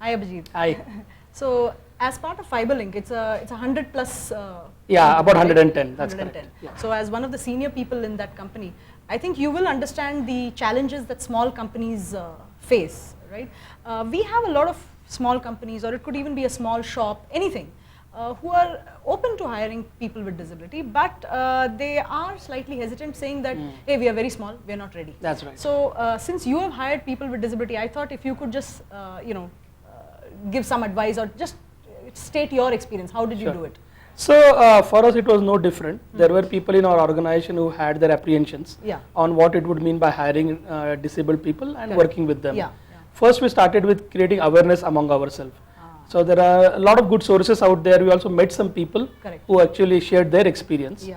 Hi Abhijit. Hi. So as part of FiberLink, it's a 100 plus. Yeah, about company, 110. That's 110. correct. Yeah. So as one of the senior people in that company, I think you will understand the challenges that small companies face, right? We have a lot of small companies, or it could even be a small shop, anything, who are open to hiring people with disability, but they are slightly hesitant, saying that, hey, we are very small, we are not ready. That's right. So since you have hired people with disability, I thought if you could just, give some advice or just state your experience. How did you do it? So for us it was no different. There were people in our organization who had their apprehensions on what it would mean by hiring disabled people and working with them. First we started with creating awareness among ourselves. So there are a lot of good sources out there. We also met some people who actually shared their experience.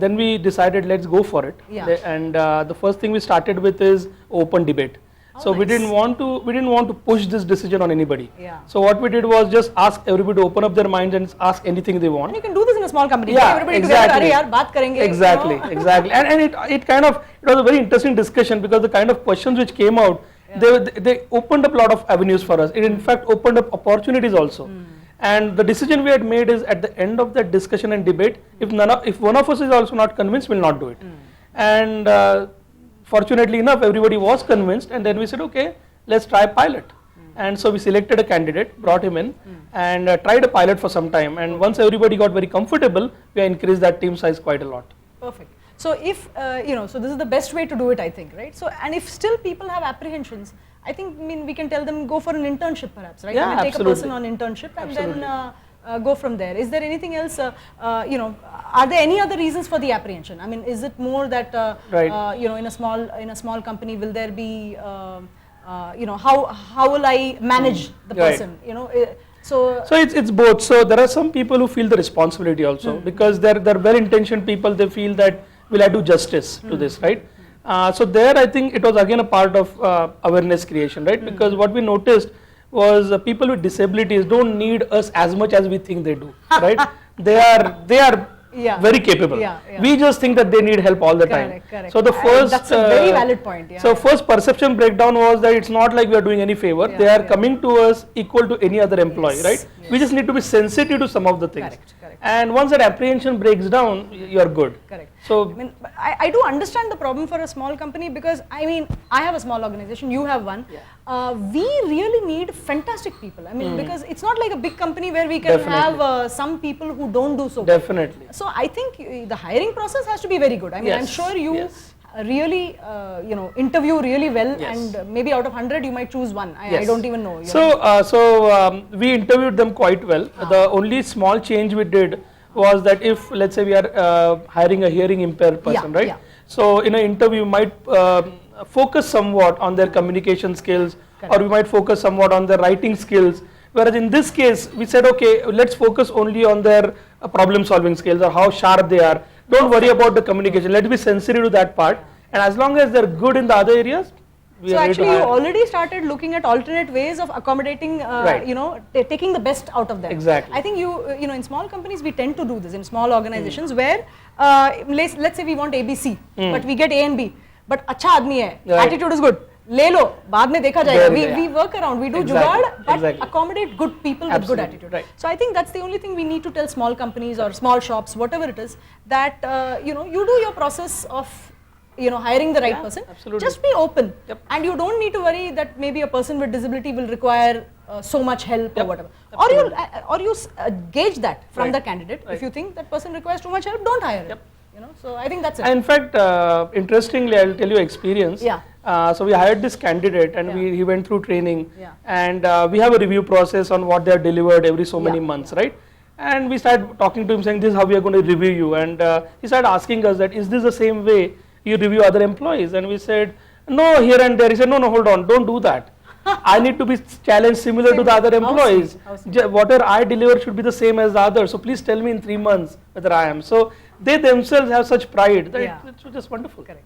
Then we decided, let's go for it. And the first thing we started with is open debate. So we didn't want to push this decision on anybody. So what we did was just ask everybody to open up their minds and ask anything they want. And you can do this in a small company. Yeah, everybody exactly. Together, yaar, baat karenge, exactly, exactly. And it was a very interesting discussion, because the kind of questions which came out, they opened up a lot of avenues for us. It in fact opened up opportunities also. And the decision we had made is, at the end of that discussion and debate, if one of us is also not convinced, we'll not do it. And fortunately enough, everybody was convinced, and then we said, okay, let's try pilot. And so we selected a candidate, brought him in, and tried a pilot for some time. And once everybody got very comfortable, we increased that team size quite a lot. Perfect. So if, so this is the best way to do it, I think, right? So, and if still people have apprehensions, I think, we can tell them, go for an internship perhaps, right? Yeah, take a person on internship and then go from there. Is there anything else, are there any other reasons for the apprehension? I mean, is it more that, in a small company, will there be, how will I manage the person, So it's both. So there are some people who feel the responsibility also, because they're well-intentioned people. They feel that, will I do justice to this, right? So there I think it was again a part of awareness creation, right? Because what we noticed was people with disabilities don't need us as much as we think they do, right? They are very capable. We just think that they need help all the time. Correct. So the first, that's a very valid point. So first perception breakdown was that it's not like we are doing any favor. They are coming to us equal to any other employee, right? We just need to be sensitive to some of the things. And once that apprehension breaks down, you are good. So I do understand the problem for a small company, because I have a small organization, you have one. We really need fantastic people. Because it's not like a big company where we can have some people who don't do so. Definitely. So I think the hiring process has to be very good. I'm sure you really, interview really well, and maybe out of 100 you might choose one. I don't even know. So we interviewed them quite well. The only small change we did was that, if let's say we are hiring a hearing impaired person, right? So in an interview, we might focus somewhat on their communication skills, or we might focus somewhat on their writing skills. Whereas in this case, we said, okay, let's focus only on their problem solving skills, or how sharp they are. Don't worry about the communication. Let's be sensitive to that part. And as long as they're good in the other areas, so actually you already started looking at alternate ways of accommodating, taking the best out of them. Exactly. I think in small companies we tend to do this, in small organizations where, let's say we want ABC, but we get A and B, but acha aadmi hai, attitude is good. ले लो, बाद में देखा जाएगा. We work around, we do जुगाड़, but accommodate good people with good attitude. So I think that's the only thing we need to tell small companies or small shops, whatever it is, that you do your process of hiring the right person. Just be open, and you don't need to worry that maybe a person with disability will require so much help or whatever. Or you gauge that from the candidate. If you think that person requires too much help, don't hire him. So I think that's it. In fact, interestingly, I'll tell you experience. So we hired this candidate, and he went through training, and we have a review process on what they have delivered every so many months, right? And we started talking to him, saying, this is how we are going to review you. And he started asking us that, is this the same way you review other employees? And we said, no, here and there. He said, no, hold on, don't do that. I need to be challenged similar to the other employees. Whatever I deliver should be the same as the others. So please tell me in 3 months whether I am. So they themselves have such pride that it's just wonderful. Correct.